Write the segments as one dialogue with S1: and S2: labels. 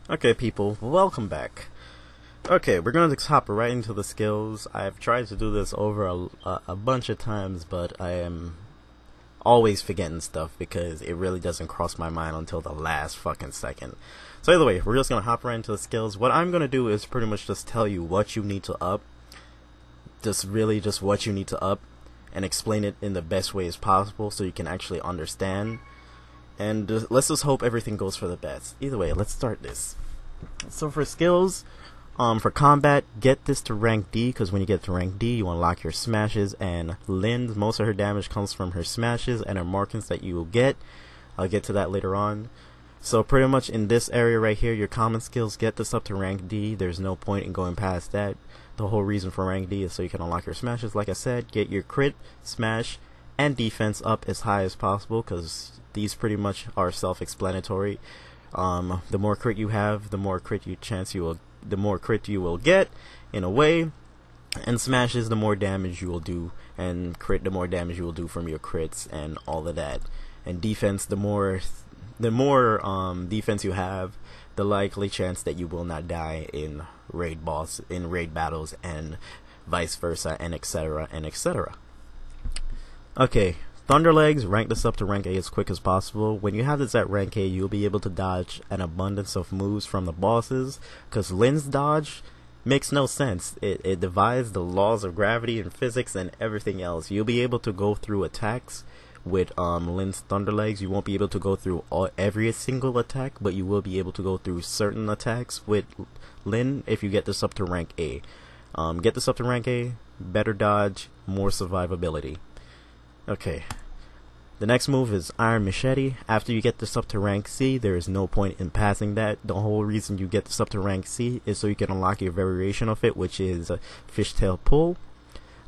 S1: Okay, people, welcome back. Okay, we're going to hop right into the skills. I've tried to do this over a bunch of times, but I am always forgetting stuff because it really doesn't cross my mind until the last fucking second. So either way, we're just going to hop right into the skills. What I'm going to do is pretty much just tell you what you need to up. Just what you need to up and explain it in the best way as possible so you can actually understand. And let's just hope everything goes for the best. Either way, let's start this. So for skills, for combat, get this to rank D, because when you get to rank D, you unlock your smashes, and Lynn, most of her damage comes from her smashes and her markings that you will get. I'll get to that later on. So pretty much in this area right here, your common skills, get this up to rank D. There's no point in going past that. The whole reason for rank D is so you can unlock your smashes. Like I said, get your crit, smash, and defense up as high as possible, because these pretty much are self-explanatory. The more crit you have, the more crit you will get in a way, and smashes, the more damage you will do, and crit, the more damage you will do from your crits and all of that. And defense, the more defense you have, the likely chance that you will not die in raid battles, and vice versa, and etc. and etc. Okay, Thunderlegs, rank this up to rank A as quick as possible. When you have this at rank A, you'll be able to dodge an abundance of moves from the bosses, because Lynn's dodge makes no sense. It defies the laws of gravity and physics and everything else. You'll be able to go through attacks with Lynn's Thunderlegs. You won't be able to go through every single attack, but you will be able to go through certain attacks with Lynn if you get this up to rank A. Get this up to rank A, better dodge, more survivability. Okay, the next move is Iron Machete. After you get this up to rank C, there is no point in passing that. The whole reason you get this up to rank C is so you can unlock your variation of it, which is Fishtail Pull.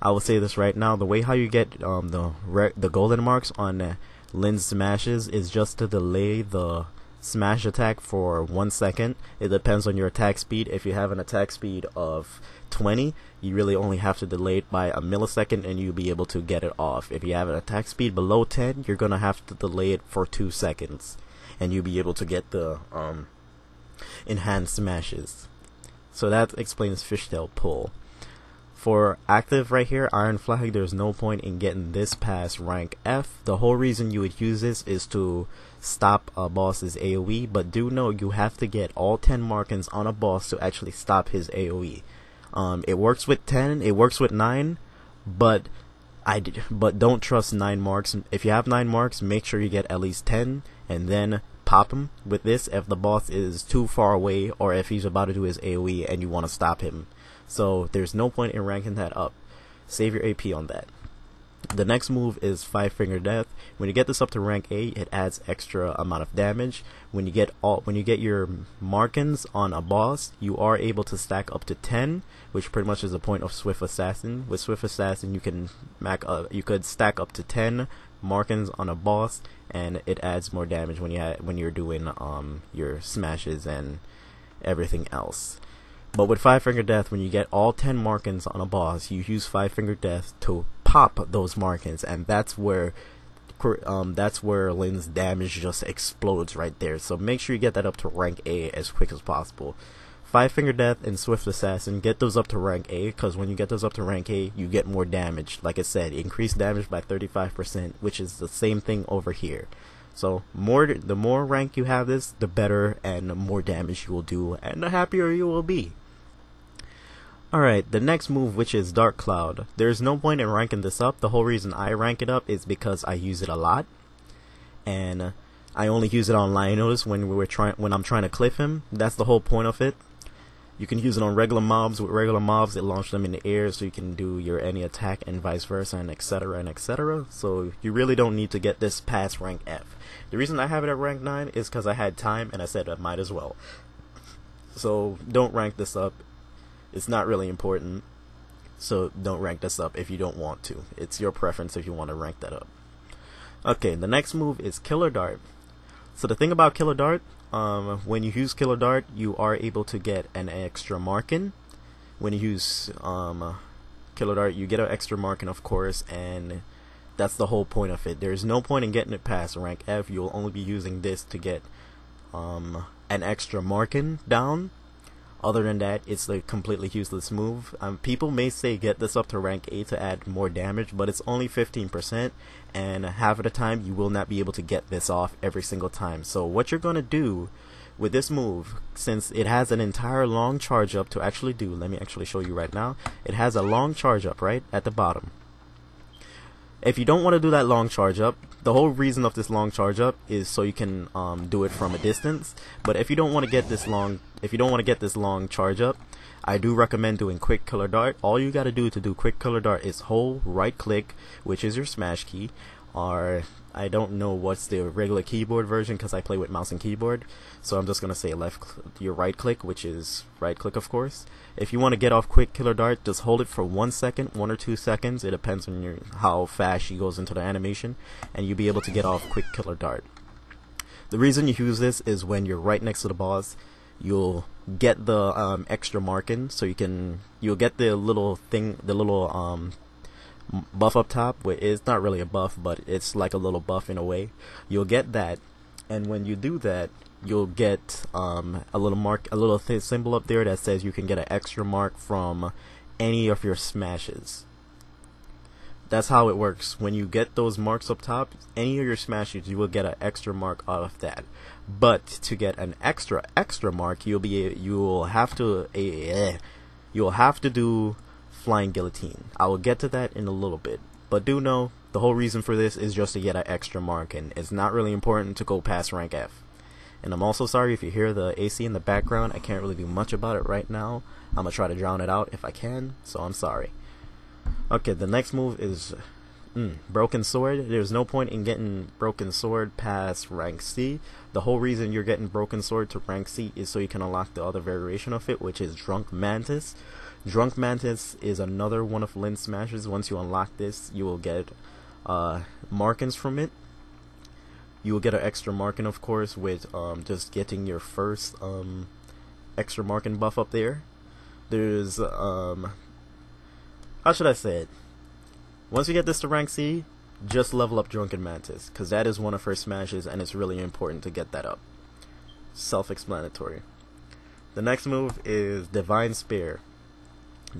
S1: I will say this right now, the way how you get the golden marks on Lynn's smashes is just to delay the smash attack for 1 second. It depends on your attack speed. If you have an attack speed of 20, you really only have to delay it by a millisecond and you'll be able to get it off. If you have an attack speed below 10, you're gonna have to delay it for 2 seconds and you'll be able to get the enhanced smashes. So that explains Fishtail Pull. For active right here, Iron Flag, there's no point in getting this past rank F. The whole reason you would use this is to stop a boss's AoE, but do know you have to get all 10 markings on a boss to actually stop his AoE. It works with 10, it works with 9, but don't trust 9 marks. If you have 9 marks, make sure you get at least 10, and then pop him with this if the boss is too far away or if he's about to do his AoE and you want to stop him. So there's no point in ranking that up. Save your AP on that. The next move is Five Finger Death. When you get this up to rank A, it adds extra amount of damage. When you get your markings on a boss, you are able to stack up to 10, which pretty much is the point of Swift Assassin. With Swift Assassin, you could stack up to 10 markings on a boss, and it adds more damage when you're doing your smashes and everything else. But with Five Finger Death, when you get all 10 markings on a boss, you use Five Finger Death to pop those markings, and that's where Lynn's damage just explodes right there. So make sure you get that up to rank A as quick as possible. Five Finger Death and Swift Assassin, get those up to rank A, because when you get those up to rank A, you get more damage. Like I said, increased damage by 35%, which is the same thing over here. So the more rank you have this, the better and the more damage you will do, and the happier you will be. Alright, the next move, which is Dark Cloud. There's no point in ranking this up. The whole reason I rank it up is because I use it a lot, and I only use it on Lionos when I'm trying to cliff him. That's the whole point of it. You can use it on regular mobs. With regular mobs, it launches them in the air, so you can do your any attack and vice versa, and etc. and etc. So you really don't need to get this past rank F. The reason I have it at rank 9 is because I had time, and I said I might as well. So don't rank this up. It's not really important, so don't rank this up if you don't want to. It's your preference if you want to rank that up. Okay, the next move is Killer Dart. So the thing about Killer Dart, when you use Killer Dart, you are able to get an extra marking. When you use Killer Dart, you get an extra marking, of course, and that's the whole point of it. There's no point in getting it past rank F. You'll only be using this to get an extra marking down. Other than that, it's a completely useless move. People may say get this up to rank 8 to add more damage, but it's only 15%, and half of the time you will not be able to get this off every single time. So what you're going to do with this move, since it has an entire long charge up to actually do, let me actually show you right now. It has a long charge up right at the bottom. If you don't want to do that long charge up, the whole reason of this long charge up is so you can do it from a distance. But if you don't want to get this long charge up, I do recommend doing quick killer dart. All you got to do quick killer dart is hold right click, which is your smash key, or I don't know what's the regular keyboard version because I play with mouse and keyboard, so I'm just gonna say your right click, which is right click, of course. If you want to get off quick killer dart, just hold it for 1 second, 1 or 2 seconds. It depends on how fast she goes into the animation, and you'll be able to get off quick killer dart. The reason you use this is when you're right next to the boss, you'll get the extra marking, so you'll get the little thing, the little buff up top. It's not really a buff, but it's like a little buff in a way. You'll get that, and when you do that, you'll get a little symbol up there that says you can get an extra mark from any of your smashes. That's how it works. When you get those marks up top, any of your smashes, you will get an extra mark out of that. But to get an extra mark, you'll have to do flying guillotine. I will get to that in a little bit, but do know the whole reason for this is just to get an extra mark, and it's not really important to go past rank F. And I'm also sorry if you hear the AC in the background. I can't really do much about it right now. I'm gonna try to drown it out if I can, so I'm sorry. Okay, the next move is Broken Sword. There's no point in getting Broken Sword past rank C. The whole reason you're getting Broken Sword to rank C is so you can unlock the other variation of it, which is Drunk Mantis. Drunk Mantis is another one of Lynn's smashes. Once you unlock this, you will get markings from it. You will get an extra marking, of course, with just getting your first extra marking buff up there. There's how should I say it? Once you get this to rank C, just level up Drunken Mantis, because that is one of her smashes, and it's really important to get that up. Self-explanatory. The next move is Divine Spear.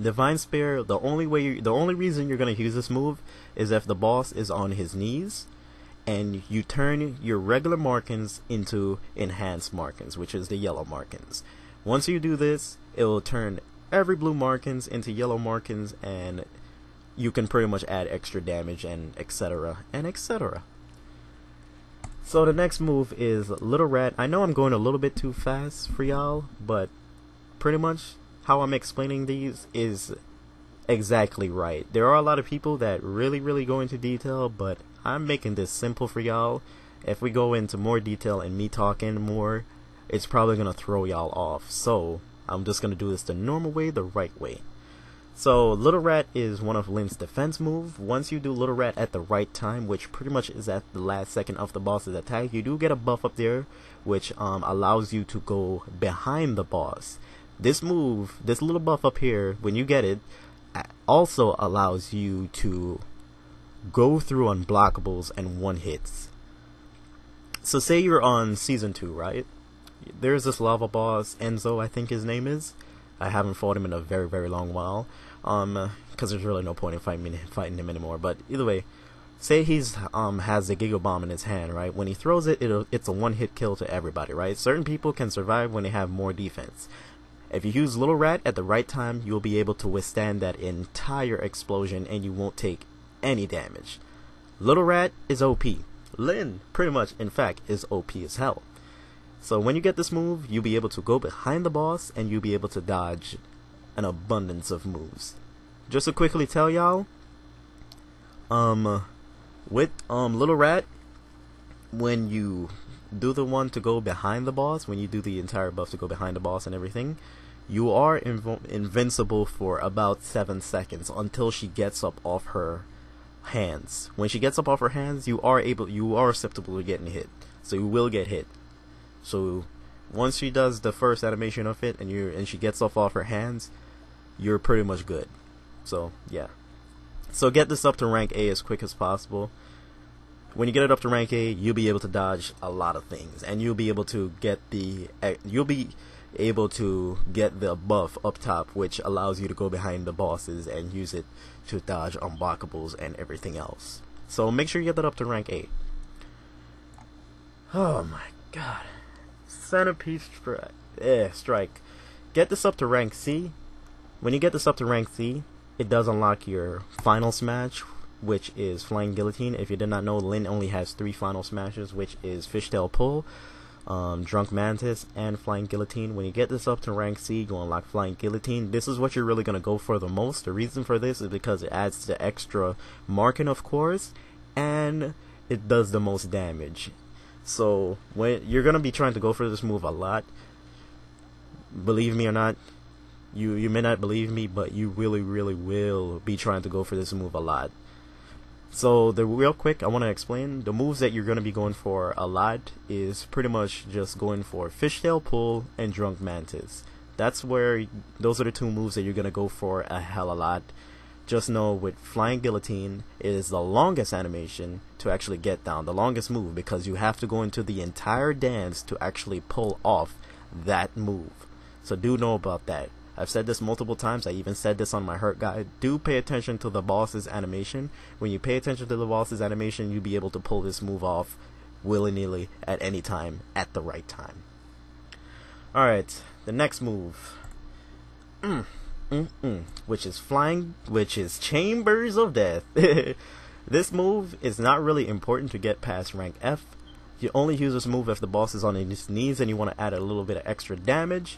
S1: Divine Spear, the only reason you're going to use this move is if the boss is on his knees, and you turn your regular markings into enhanced markings, which is the yellow markings. Once you do this, it will turn every blue markings into yellow markings, and you can pretty much add extra damage, and etc. and etc. So the next move is Little Rat. I know I'm going a little bit too fast for y'all, but pretty much how I'm explaining these is exactly right. There are a lot of people that really go into detail, but I'm making this simple for y'all. If we go into more detail and me talking more, it's probably gonna throw y'all off. So I'm just gonna do this the normal way, the right way. So Little Rat is one of Lynn's defense move. Once you do Little Rat at the right time, which pretty much is at the last second of the boss's attack, you do get a buff up there, which allows you to go behind the boss. This move, this little buff up here, when you get it, also allows you to go through unblockables and one hits. So say you're on season 2, right? There's this lava boss, Enzo I think his name is. I haven't fought him in a very long while, because there's really no point in fighting him anymore. But either way, say he's has a Giga Bomb in his hand, right? When he throws it, it's a one-hit kill to everybody, right? Certain people can survive when they have more defense. If you use Little Rat at the right time, you'll be able to withstand that entire explosion, and you won't take any damage. Little Rat is OP. Lynn, pretty much, in fact, is OP as hell. So when you get this move, you'll be able to go behind the boss, and you'll be able to dodge an abundance of moves. Just to quickly tell y'all, with Little Rat, when you do the one to go behind the boss, when you do the entire buff to go behind the boss and everything, you are invincible for about 7 seconds until she gets up off her hands. When she gets up off her hands, you are susceptible to getting hit, so you will get hit. So once she does the first animation of it, and she gets off her hands, you're pretty much good. So yeah, so get this up to rank A as quick as possible. when you get it up to rank A, you'll be able to dodge a lot of things, and you'll be able to get the buff up top, which allows you to go behind the bosses and use it to dodge unblockables and everything else. So make sure you get that up to rank A. Oh my god. Centipede strike. Get this up to rank C. When you get this up to rank C, it does unlock your final smash, which is Flying Guillotine. If you did not know, Lynn only has 3 final smashes, which is Fishtail Pull, Drunk Mantis, and Flying Guillotine. When you get this up to rank C, you unlock Flying Guillotine. This is what you're really going to go for the most. The reason for this is because it adds the extra marking, of course, and it does the most damage. So when you're going to be trying to go for this move a lot, believe me or not, you may not believe me, but you really will be trying to go for this move a lot. So real quick, I want to explain the moves that you're going to be going for a lot is pretty much just going for Fishtail Pull and Drunk Mantis. Those are the 2 moves that you're going to go for a hell a lot. Just know with Flying Guillotine, it is the longest animation to actually get down, the longest move, because you have to go into the entire dance to actually pull off that move. So do know about that. I've said this multiple times. I even said this on my hurt guide. Do pay attention to the boss's animation. When you pay attention to the boss's animation, you'll be able to pull this move off willy-nilly at any time, at the right time. Alright, the next move. Which is Chambers of Death. This move is not really important to get past rank F. You only use this move if the boss is on his knees and you want to add a little bit of extra damage.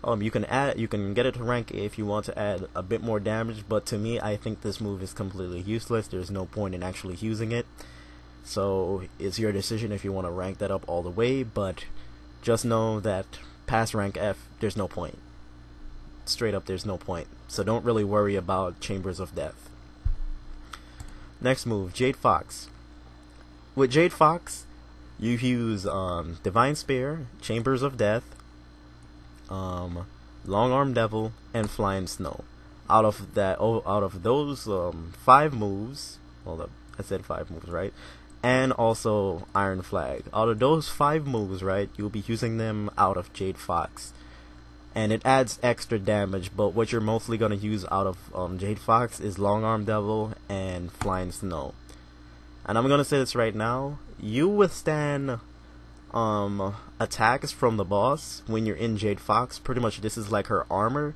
S1: You can get it to rank A if you want to add a bit more damage, but to me, I think this move is completely useless. There's no point in actually using it. So it's your decision if you want to rank that up all the way, but just know that past rank F, there's no point. Straight up, there's no point. So don't really worry about Chambers of Death. Next move, Jade Fox. With Jade Fox, you use Divine Spear, Chambers of Death, Long Arm Devil, and Flying Snow. Out of those 5 moves, hold up, I said 5 moves, right? And also Iron Flag. Out of those 5 moves, right, you'll be using them out of Jade Fox, and it adds extra damage. But what you're mostly gonna use out of Jade Fox is Long Arm Devil and Flying Snow. And I'm gonna say this right now: you withstand attacks from the boss when you're in Jade Fox. Pretty much this is like her armor.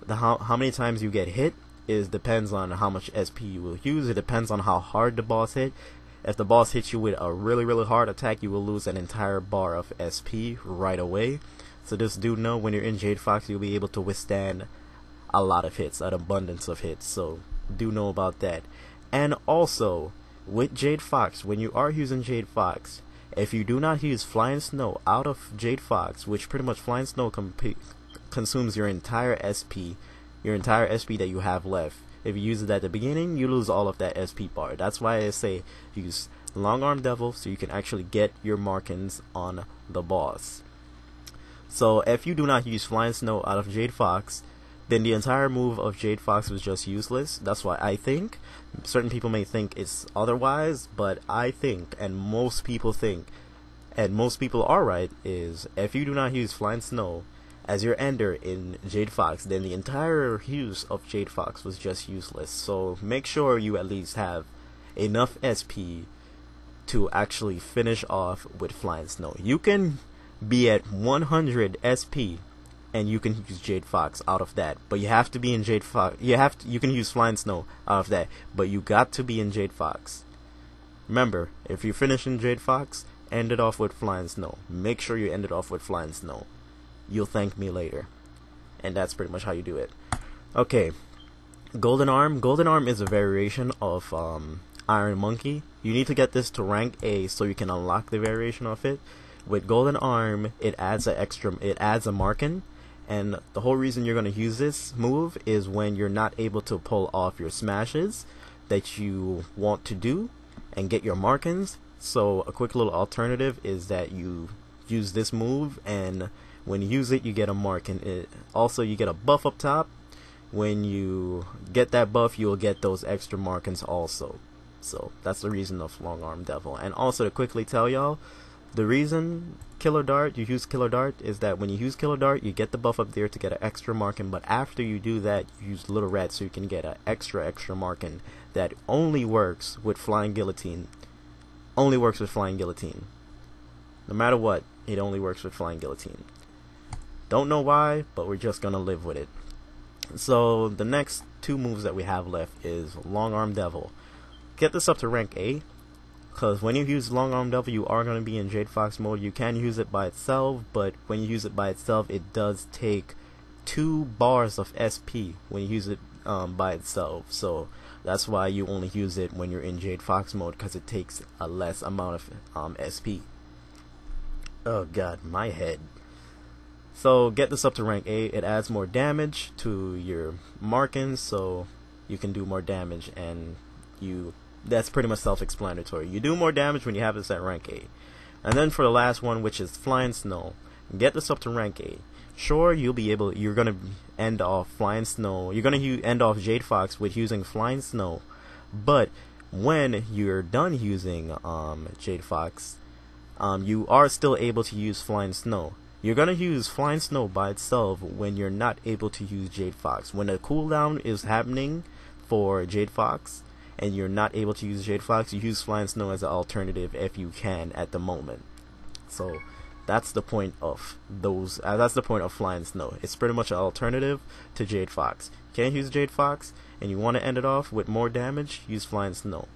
S1: How many times you get hit depends on how much SP you will use. It depends on how hard the boss hit. If the boss hits you with a really hard attack, you will lose an entire bar of SP right away. So just do know when you're in Jade Fox, you'll be able to withstand a lot of hits, an abundance of hits. So do know about that. And also with Jade Fox, when you are using Jade Fox, if you do not use Flying Snow out of Jade Fox, which pretty much Flying Snow consumes your entire SP that you have left. If you use it at the beginning, you lose all of that SP bar. That's why I say use Long Arm Devil so you can actually get your markings on the boss. So if you do not use Flying Snow out of Jade Fox, then the entire move of Jade Fox was just useless. That's why I think. Certain people may think it's otherwise, but I think, and most people think, and most people are right, is if you do not use Flying Snow as your ender in Jade Fox, then the entire use of Jade Fox was just useless. So make sure you at least have enough SP to actually finish off with Flying Snow. You can be at 100 SP and you can use Jade Fox out of that, but you have to be in Jade Fox. You can use Flying Snow out of that, but you got to be in Jade Fox. Remember, if you finish in Jade Fox, end it off with Flying Snow. Make sure you end it off with Flying Snow. You'll thank me later. And that's pretty much how you do it. Okay, Golden Arm. Golden Arm is a variation of Iron Monkey. You need to get this to rank A so you can unlock the variation of it. With Golden Arm, it adds a marking, and the whole reason you're going to use this move is when you're not able to pull off your smashes that you want to do and get your markings. So a quick little alternative is that you use this move, and when you use it, you get a marking. Also, you get a buff up top. When you get that buff, you'll get those extra markings also. So that's the reason of Long Arm Devil. And also to quickly tell y'all, the reason you use Killer Dart is that when you use Killer Dart, you get the buff up there to get an extra marking, but after you do that, you use Little Red so you can get an extra marking that only works with Flying Guillotine. Only works with Flying Guillotine. No matter what, it only works with Flying Guillotine. Don't know why, but we're just gonna live with it. So the next two moves that we have left is Long Arm Devil. Get this up to rank A, because when you use Long Arm Devil, you are going to be in Jade Fox mode. You can use it by itself, but when you use it by itself, it does take 2 bars of SP when you use it by itself. So that's why you only use it when you're in Jade Fox mode, because it takes a less amount of SP. Oh god, my head. So get this up to rank A. It adds more damage to your markings, so you can do more damage, and that's pretty much self-explanatory. You do more damage when you have this at rank A. And then for the last one, which is Flying Snow, get this up to rank A. Sure, you're gonna end off Flying Snow. You're gonna end off Jade Fox with using Flying Snow, but when you're done using Jade Fox, you are still able to use Flying Snow. You're gonna use Flying Snow by itself when you're not able to use Jade Fox. When a cooldown is happening for Jade Fox, and you're not able to use Jade Fox, you use Flying Snow as an alternative if you can at the moment. So that's the point of those. That's the point of Flying Snow. It's pretty much an alternative to Jade Fox. You can't use Jade Fox, and you want to end it off with more damage, use Flying Snow.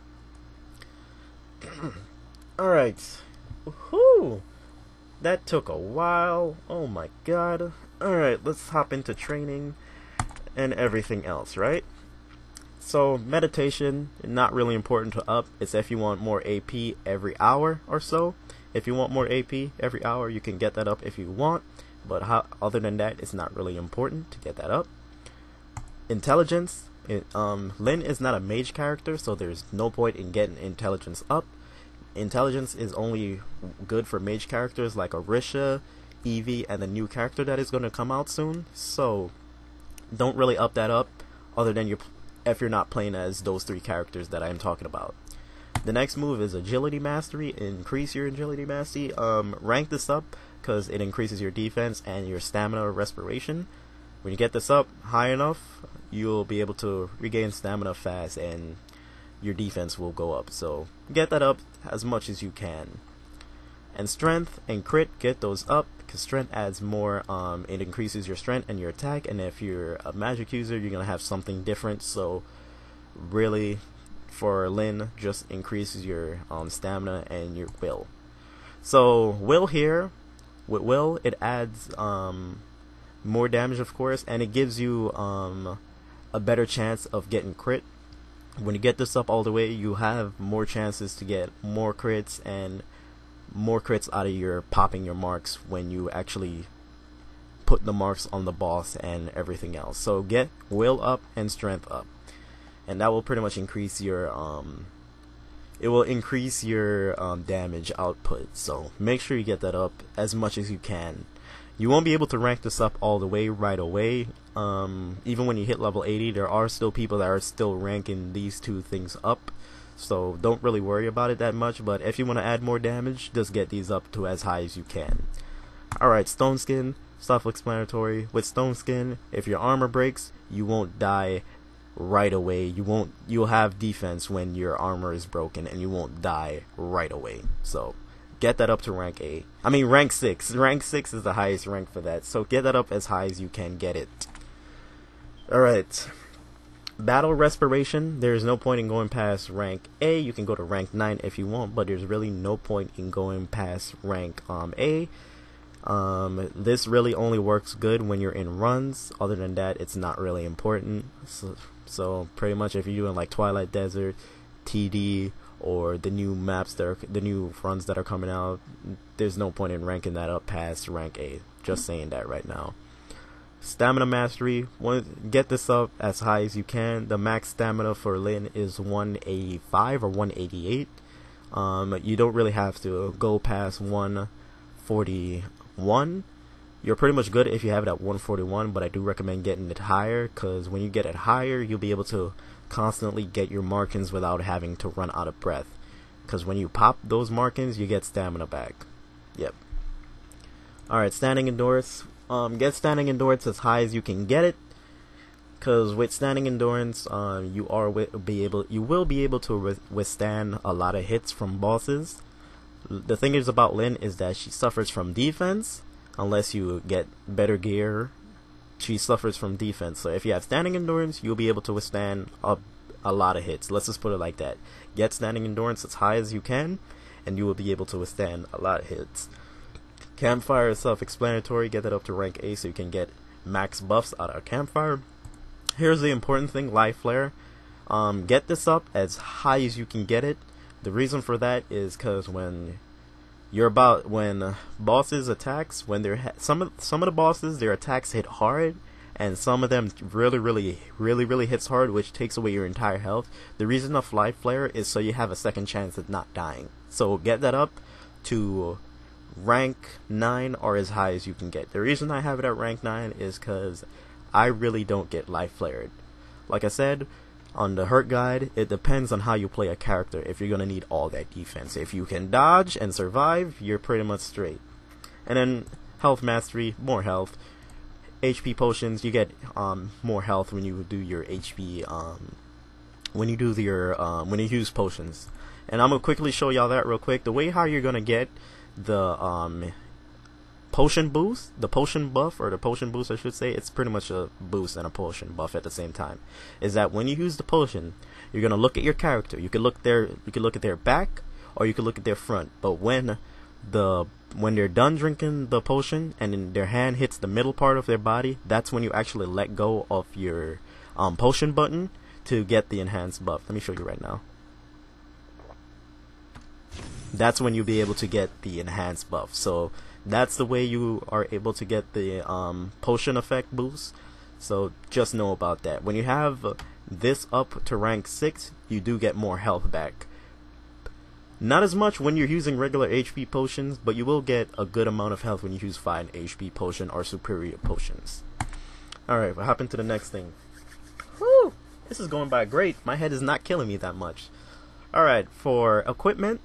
S1: Alright. Woohoo! That took a while. Oh my god. Alright, let's hop into training and everything else, right? So meditation, not really important to up. It's if you want more AP every hour or so. If you want more AP every hour, you can get that up if you want. But other than that, it's not really important to get that up. Intelligence. Lynn is not a mage character, so there's no point in getting intelligence up. Intelligence is only good for mage characters like Orisha, Eevee, and the new character that is going to come out soon. So don't really up that up, other than if you're not playing as those 3 characters that I am talking about. The next move is Agility Mastery. Increase your Agility Mastery. Rank this up because it increases your defense and your stamina respiration. When you get this up high enough, you'll be able to regain stamina fast and your defense will go up. So get that up as much as you can. And strength and crit, get those up because strength adds more. It increases your strength and your attack, and if you're a magic user, you're gonna have something different. So really, for Lynn, just increases your stamina and your will. So will here, with will, it adds more damage, of course, and it gives you a better chance of getting crit. When you get this up all the way, you have more chances to get more crits and more crits out of your popping your marks when you actually put the marks on the boss and everything else. So get will up and strength up, and that will pretty much increase your damage output. So make sure you get that up as much as you can. You won't be able to rank this up all the way right away. Even when you hit level 80, there are still people that are still ranking these 2 things up. So don't really worry about it that much, but if you want to add more damage, just get these up to as high as you can. Alright, Stone Skin, self-explanatory. With Stone Skin, if your armor breaks, you won't die right away. You'll have defense when your armor is broken, and you won't die right away. So get that up to rank A. I mean rank 6. Rank 6 is the highest rank for that, so get that up as high as you can get it. Alright. Battle Respiration, there's no point in going past rank A. You can go to rank 9 if you want, but there's really no point in going past rank A. This really only works good when you're in runs. Other than that, it's not really important. So pretty much if you're doing like Twilight Desert, TD, or the new maps the new runs that are coming out, there's no point in ranking that up past rank A. Just saying that right now. Stamina Mastery, get this up as high as you can. The max stamina for Lynn is 185 or 188. You don't really have to go past 141. You're pretty much good if you have it at 141, but I do recommend getting it higher, because when you get it higher, you'll be able to constantly get your markings without having to run out of breath. Because when you pop those markings, you get stamina back. Yep. Alright, standing endurance. Get standing endurance as high as you can get it. Because with standing endurance, you will be able to withstand a lot of hits from bosses. The thing is about Lynn is that she suffers from defense. Unless you get better gear, she suffers from defense. So if you have standing endurance, you'll be able to withstand a lot of hits. Let's just put it like that. Get standing endurance as high as you can, and you will be able to withstand a lot of hits. Campfire is self-explanatory. Get that up to rank A so you can get max buffs out of Campfire. Here's the important thing, Life Flare. Get this up as high as you can get it. The reason for that is because when bosses attacks, when they're some of the bosses, their attacks hit hard, and some of them really hits hard, which takes away your entire health. The reason of Life Flare is so you have a second chance at not dying. So get that up to rank 9 or as high as you can get. The reason I have it at rank 9 is because I really don't get Life Flared. Like I said, on the hurt guide, it depends on how you play a character if you're going to need all that defense. If you can dodge and survive, you're pretty much straight. And then health mastery, more health. HP potions, you get more health when you do your HP when you use potions. And I'm going to quickly show y'all that real quick. The way how you're going to get the potion boost, the potion buff, or the potion boost I should say, it's pretty much a boost and a potion buff at the same time, is that when you use the potion, you're gonna look at your character. You could look at their back, or you could look at their front. But when they're done drinking the potion and then their hand hits the middle part of their body, that's when you actually let go of your potion button to get the enhanced buff. Let me show you right now. That's when you'll be able to get the enhanced buff. So that's the way you are able to get the potion effect boost. So just know about that. When you have this up to rank 6, you do get more health back. Not as much when you're using regular HP potions, but you will get a good amount of health when you use 5 HP potion or superior potions. Alright, we'll hop into the next thing. Woo! This is going by great. My head is not killing me that much. Alright, for equipment,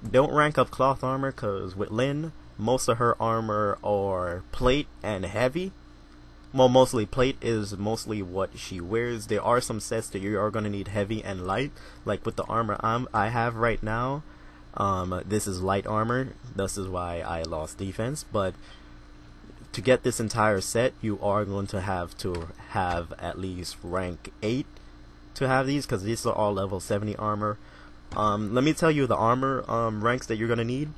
S1: don't rank up cloth armor, because with Lynn, most of her armor are plate and heavy. Well, mostly plate is mostly what she wears. There are some sets that you are going to need heavy and light, like with the armor I have right now. This is light armor, this is why I lost defense. But to get this entire set, you are going to have at least rank 8 to have these, because these are all level 70 armor. Let me tell you the armor ranks that you're going to need.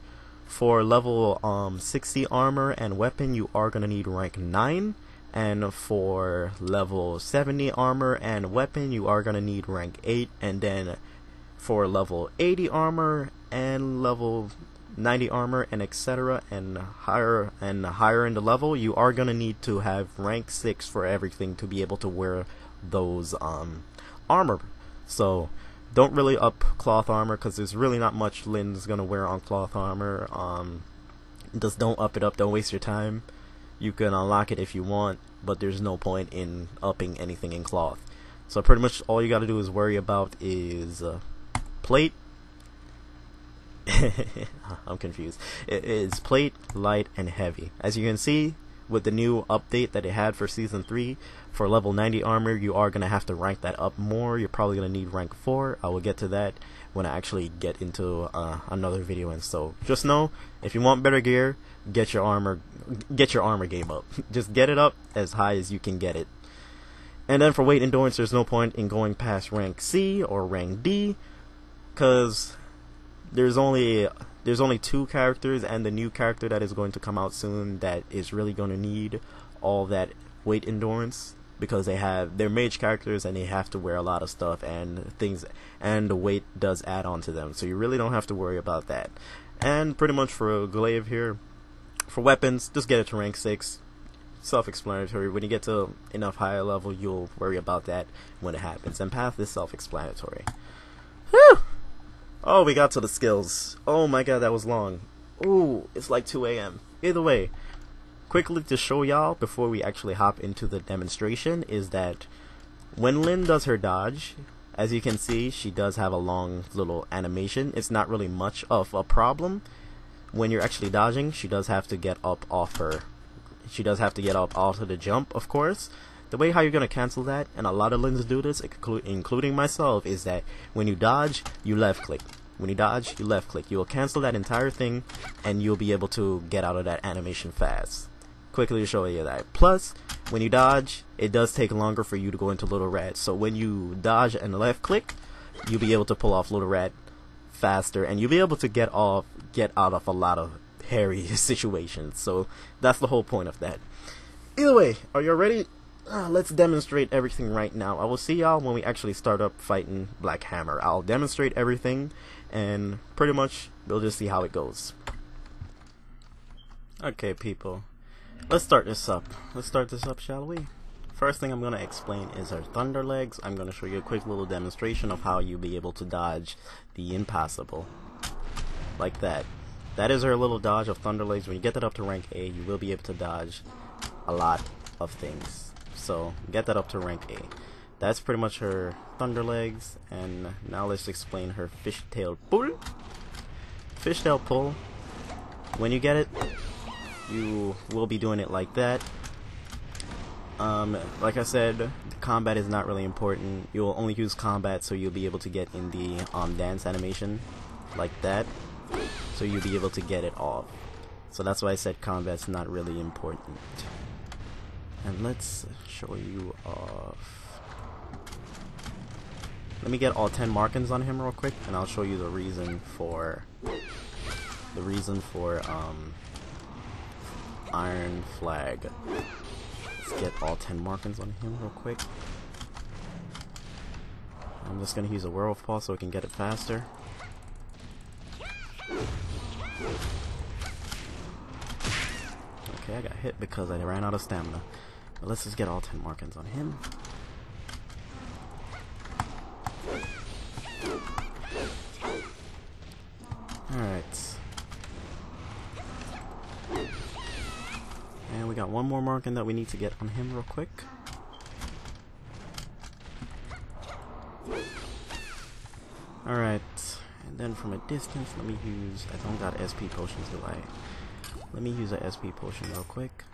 S1: For level 60 armor and weapon, you are going to need rank 9. And for level 70 armor and weapon, you are going to need rank 8. And then for level 80 armor and level 90 armor and etc. and higher in the level, you are going to need to have rank 6 for everything to be able to wear those armor. So don't really up cloth armor, because there's really not much Lynn's gonna wear on cloth armor. Just don't up it up, don't waste your time. You can unlock it if you want, but there's no point in upping anything in cloth. So pretty much all you gotta do is worry about is plate. I'm confused. It is plate, light, and heavy. As you can see, with the new update that it had for Season 3, for level 90 armor, you are going to have to rank that up more. You're probably going to need rank 4. I will get to that when I actually get into another video. And so, just know, if you want better gear, get your armor game up. Just get it up as high as you can get it. And then for weight endurance, there's no point in going past rank C or rank D, because there's only 2 characters and the new character that is going to come out soon that is really going to need all that weight endurance, because they're mage characters and they have to wear a lot of stuff and things, and the weight does add on to them, so you really don't have to worry about that. And pretty much for glaive here, for weapons, just get it to rank 6. Self-explanatory. When you get to enough higher level, you'll worry about that when it happens. And path is self-explanatory. Whew! Oh, we got to the skills. Oh my god, that was long. Ooh, it's like 2 a.m. Either way, quickly to show y'all before we actually hop into the demonstration is that When Lynn does her dodge, as you can see, she does have a long little animation. It's not really much of a problem. When you're actually dodging, she does have to get up off her. She does have to get up off of the jump, of course. The way how you're going to cancel that, and a lot of Lyns do this, including myself, is that when you dodge, you left click. When you dodge, you left click. You will cancel that entire thing, and you'll be able to get out of that animation fast. Quickly to show you that. Plus, when you dodge, it does take longer for you to go into Little Rat. So when you dodge and left click, you'll be able to pull off Little Rat faster, and you'll be able to get out of a lot of hairy situations. So that's the whole point of that. Either way, are you ready? Let's demonstrate everything right now. I will see y'all when we actually start up fighting Black Hammer. I'll demonstrate everything, and pretty much we'll just see how it goes. Okay, people. Let's start this up. Shall we? First thing I'm going to explain is her Thunder Legs. I'm going to show you a quick little demonstration of how you'll be able to dodge the impassable. Like that. That is her little dodge of Thunder Legs. When you get that up to rank A, you will be able to dodge a lot of things. So, get that up to rank A. That's pretty much her Thunder Legs. And now let's explain her Fishtail Pull. Fishtail Pull. When you get it, you will be doing it like that. Like I said, combat is not really important. You'll only use combat so you'll be able to get in the dance animation like that. So you'll be able to get it off. So that's why I said combat's not really important. And let's show you off. Let me get all 10 markings on him real quick, and I'll show you the reason for Iron Flag. Let's get all 10 markings on him real quick. I'm just gonna use a Werewolf Paw so we can get it faster. Okay, I got hit because I ran out of stamina. But let's just get all 10 markings on him. Alright. And we got one more marking that we need to get on him real quick. Alright. And then from a distance, let me use... I don't got SP potions, do I? Let me use a SP potion real quick.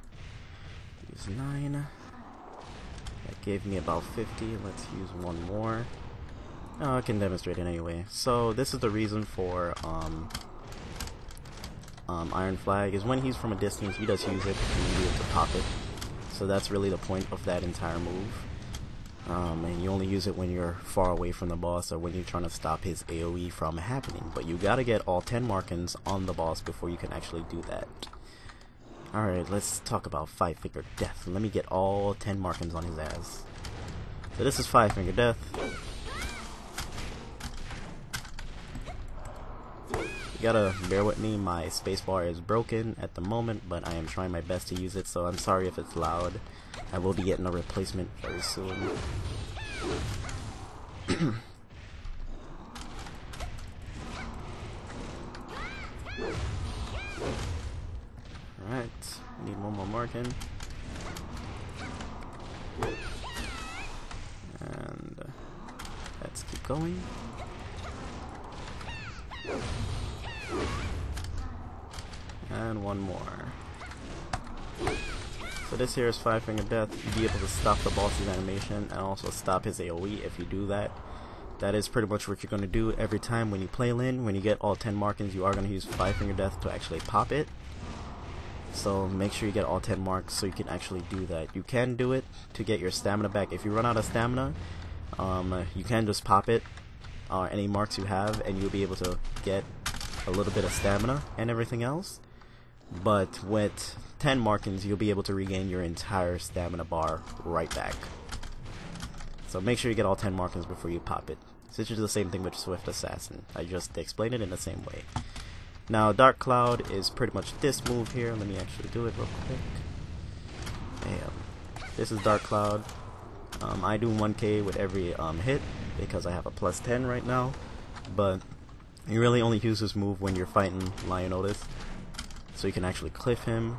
S1: Use 9. That gave me about 50. Let's use one more. Oh, I can demonstrate it anyway. So this is the reason for Iron Flag, is when he's from a distance, he does use it and you'll be able to pop it. So that's really the point of that entire move. And you only use it when you're far away from the boss or when you're trying to stop his AoE from happening. But you gotta get all 10 markings on the boss before you can actually do that. Alright, let's talk about Five Finger Death. Let me get all 10 markings on his ass. So this is Five Finger Death. You gotta bear with me, my spacebar is broken at the moment, but I am trying my best to use it, so I'm sorry if it's loud. I will be getting a replacement very soon. Alright, we need one more marking. And let's keep going. And one more. So this here is Five Finger Death. You'll be able to stop the boss's animation and also stop his AoE if you do that. That is pretty much what you're going to do every time when you play Lynn. When you get all 10 markings, you are going to use Five Finger Death to actually pop it. So make sure you get all 10 marks so you can actually do that. You can do it to get your stamina back. If you run out of stamina, you can just pop it, any marks you have, and you'll be able to get a little bit of stamina and everything else. But with 10 markings, you'll be able to regain your entire stamina bar right back. So make sure you get all 10 markings before you pop it. So it's just the same thing with Swift Assassin. I just explained it in the same way. Now Dark Cloud is pretty much this move here. Let me actually do it real quick. Bam. This is Dark Cloud. I do 1k with every hit because I have a plus 10 right now. But you really only use this move when you're fighting Lionotis. So you can actually cliff him,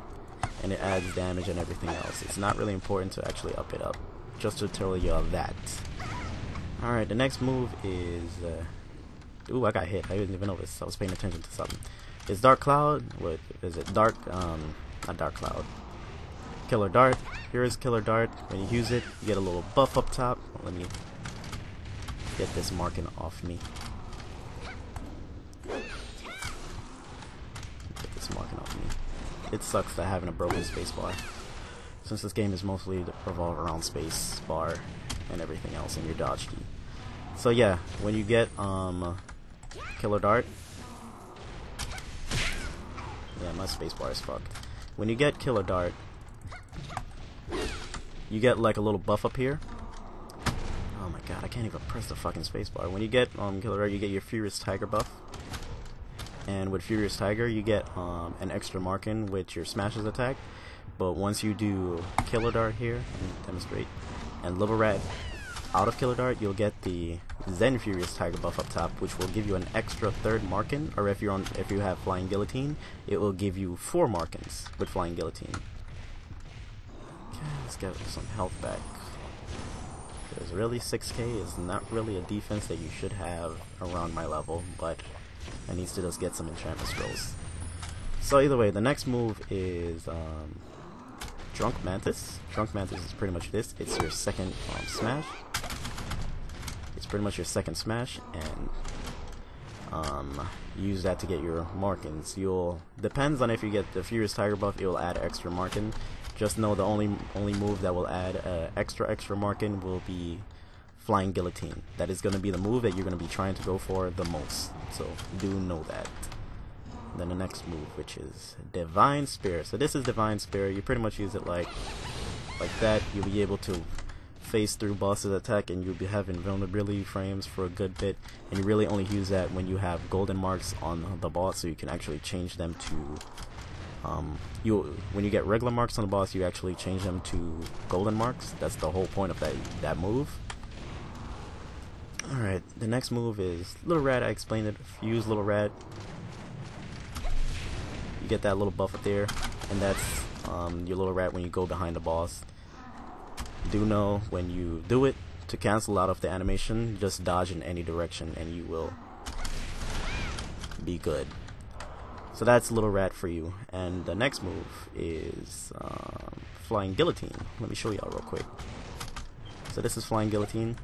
S1: and it adds damage and everything else. It's not really important to actually up it up. just to tell you that. Alright, the next move is... ooh, I got hit. I didn't even notice. I was paying attention to something. It's Dark Cloud. What is it? Dark... not Dark Cloud. Killer Dart. Here is Killer Dart. When you use it, you get a little buff up top. Let me get this marking off me. Get this marking off me. It sucks that having a broken spacebar, since this game is mostly revolved around space bar and everything else in your dodge key. So yeah, when you get Killer Dart, yeah, my spacebar is fucked. When you get Killer Dart, you get like a little buff up here. Oh my god, I can't even press the fucking spacebar. When you get Killer Dart, you get your Furious Tiger buff. And with Furious Tiger, you get an extra marking with your smashes attack. But once you do Killer Dart here, let me demonstrate, and Little Rat out of Killer Dart, you'll get the Zen Furious Tiger buff up top, which will give you an extra 3rd marking. Or if you have Flying Guillotine, it will give you 4 markings with Flying Guillotine. Okay, let's get some health back. Because really, 6k is not really a defense that you should have around my level, but I need to just get some enchantment scrolls. So either way, the next move is Drunk Mantis. Drunk Mantis is pretty much this. It's your second smash. It's pretty much your second smash, and use that to get your markings. Depends on if you get the Furious Tiger buff, it will add extra marking. Just know the only move that will add extra marking will be Flying Guillotine. That is going to be the move that you're going to be trying to go for the most. So do know that. Then the next move, which is Divine Spear. So this is Divine Spear. You pretty much use it like that. You'll be able to phase through boss's attack, and you'll be having vulnerability frames for a good bit. And you really only use that when you have golden marks on the boss, so you can actually change them to when you get regular marks on the boss, you actually change them to golden marks. That's the whole point of that move. Alright, the next move is Little Rat. I explained it. If you use Little Rat, you get that little buff up there, and that's your Little Rat when you go behind the boss. Do know when you do it, to cancel out of the animation, just dodge in any direction and you will be good. So that's Little Rat for you. And the next move is Flying Guillotine. Let me show y'all real quick. So this is Flying Guillotine.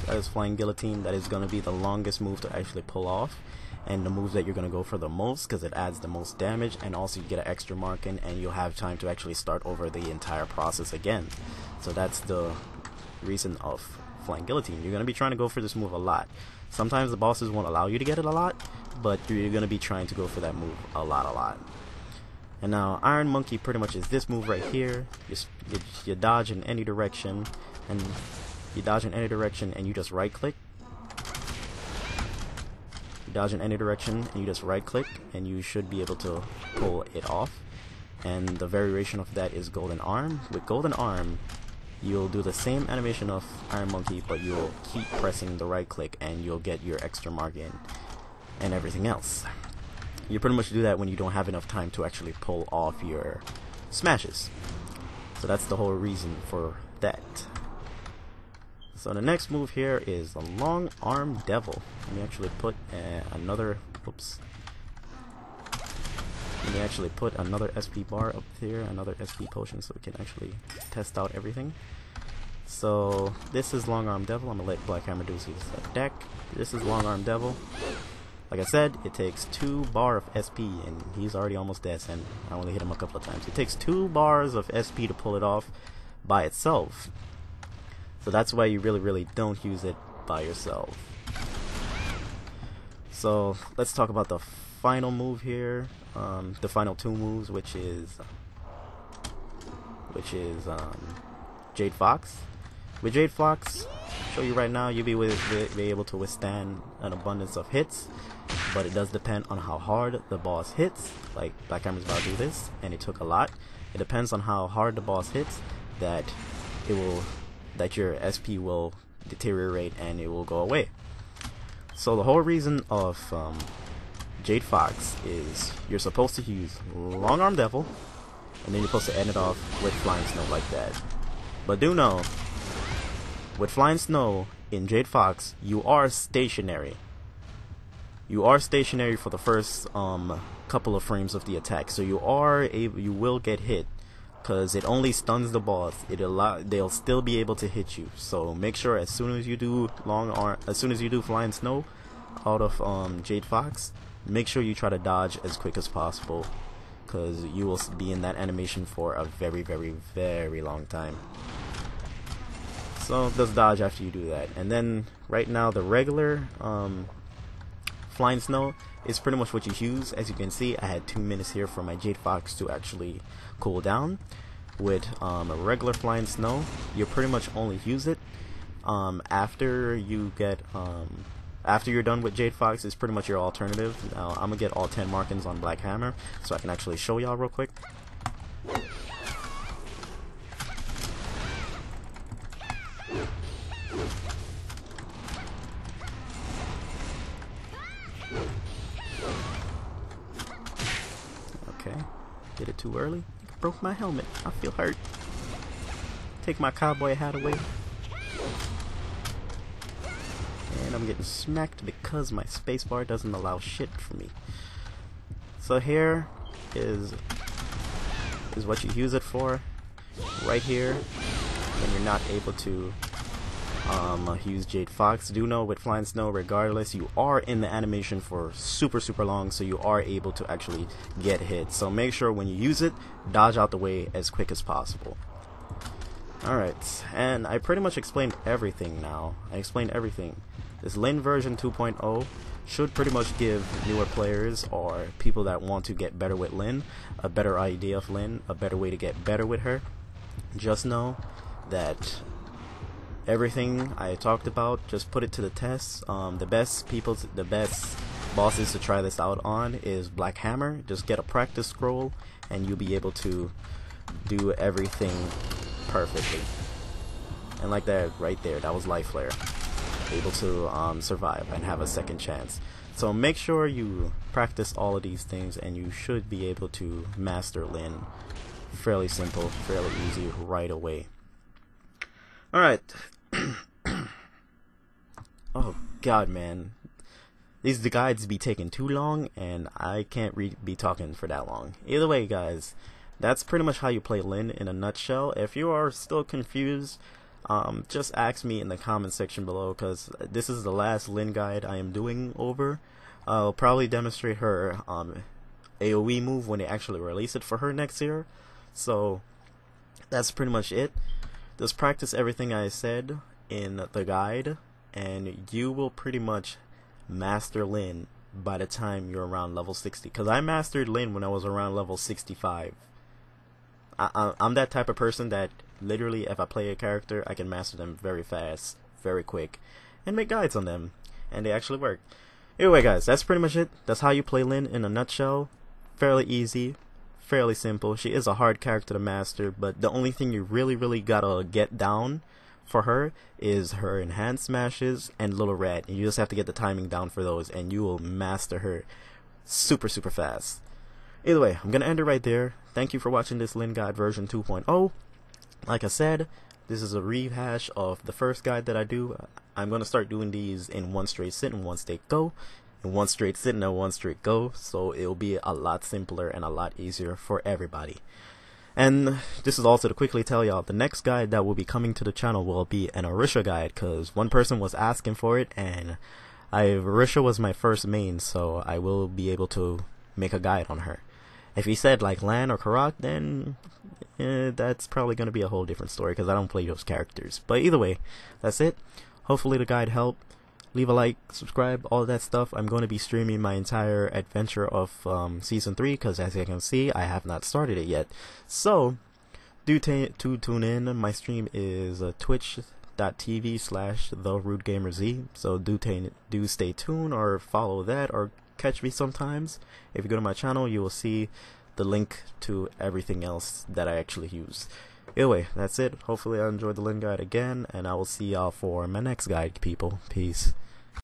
S1: That is Flying Guillotine. That is going to be the longest move to actually pull off, and the move that you're going to go for the most, because it adds the most damage, and also you get an extra marking, and you'll have time to actually start over the entire process again. So that's the reason of Flying Guillotine. You're going to be trying to go for this move a lot. Sometimes the bosses won't allow you to get it a lot, but you're going to be trying to go for that move a lot. And now Iron Monkey pretty much is this move right here. You dodge in any direction, and you dodge in any direction, and you just right click. You dodge in any direction, and you just right click, and you should be able to pull it off. And the variation of that is Golden Arm. With Golden Arm, you'll do the same animation of Iron Monkey, but you'll keep pressing the right click, and you'll get your extra marking and everything else. You pretty much do that when you don't have enough time to actually pull off your smashes. So that's the whole reason for that. So the next move here is the Long Arm Devil. Let me actually put another SP bar up here, another SP potion, so we can actually test out everything. So this is Long Arm Devil. I'm gonna let Black Hammer do his deck. This is Long Arm Devil. Like I said, it takes 2 bar of SP, and he's already almost dead, and I only hit him a couple of times. It takes 2 bars of SP to pull it off by itself. So that's why you really don't use it by yourself. So let's talk about the final move here, the final 2 moves, which is Jade Fox. With Jade Fox, show you right now, you'll be able to withstand an abundance of hits, but it does depend on how hard the boss hits. Like Black Hammer's about to do this, and it took a lot. It depends on how hard the boss hits that your SP will deteriorate and it will go away. So the whole reason of Jade Fox is you're supposed to use Long Arm Devil, and then you're supposed to end it off with Flying Snow like that. But do know, with Flying Snow in Jade Fox, you are stationary. You are stationary for the first couple of frames of the attack, so you will get hit, because it only stuns the boss. They'll still be able to hit you. So make sure as soon as you do Flying Snow out of Jade Fox, make sure you try to dodge as quick as possible, because you will be in that animation for a very, very, very long time. So just dodge after you do that. And then right now the regular Flying Snow is pretty much what you use. As you can see, I had 2 minutes here for my Jade Fox to actually cool down. With a regular Flying Snow, you pretty much only use it after you get after you're done with Jade Fox. Is pretty much your alternative. Now I'm gonna get all 10 markings on Black Hammer so I can actually show y'all real quick. Okay, did it too early. Broke my helmet. I feel hurt. Take my cowboy hat away. And I'm getting smacked because my spacebar doesn't allow shit for me. So here is what you use it for. Right here, when you're not able to use Jade Fox. Do know with Flying Snow, regardless, you are in the animation for super long, so you are able to actually get hit. So make sure when you use it, dodge out the way as quick as possible. Alright, and I pretty much explained everything now. I explained everything. This Lynn version 2.0 should pretty much give newer players or people that want to get better with Lynn a better idea of Lynn, a better way to get better with her. Just know that everything I talked about, just put it to the test. The best bosses to try this out on is Black Hammer. Just get a practice scroll and you'll be able to do everything perfectly. And like that right there, that was Life Flare. Able to survive and have a second chance. So make sure you practice all of these things and you should be able to master Lynn. Fairly simple, fairly easy right away. Alright. Oh god, man, these guides be taking too long and I can't be talking for that long. Either way, guys, that's pretty much how you play Lynn in a nutshell. If you are still confused, just ask me in the comment section below, because this is the last Lynn guide I am doing over. I'll probably demonstrate her AoE move when they actually release it for her next year. So that's pretty much it. Just practice everything I said in the guide and you will pretty much master Lynn by the time you're around level 60. Because I mastered Lynn when I was around level 65. I'm that type of person that literally, if I play a character, I can master them very fast, very quick, and make guides on them, and they actually work. Anyway, guys, that's pretty much it. That's how you play Lynn in a nutshell. Fairly easy, fairly simple. She is a hard character to master, but the only thing you really gotta get down for her is her enhanced smashes and Little Red. And you just have to get the timing down for those, and you will master her super fast. Either way, I'm gonna end it right there. Thank you for watching this Lynn guide version 2.0. Like I said, this is a rehash of the first guide that I do. I'm gonna start doing these in one straight sit and one straight go, in one straight sit and one straight go, so it'll be a lot simpler and a lot easier for everybody. And this is also to quickly tell y'all, the next guide that will be coming to the channel will be an Orisha guide, because one person was asking for it, and Orisha was my first main, so I will be able to make a guide on her. If he said like Lan or Karak, then that's probably going to be a whole different story, because I don't play those characters. But either way, that's it. Hopefully the guide helped. Leave a like, subscribe, all that stuff. I'm going to be streaming my entire adventure of Season 3, because as you can see, I have not started it yet. So, do tune in. My stream is twitch.tv/TheRudeGamerZ. So do stay tuned, or follow that, or catch me sometimes. If you go to my channel, you will see the link to everything else that I actually use. Anyway, that's it. Hopefully I enjoyed the Lynn guide again, and I will see y'all for my next guide, people. Peace.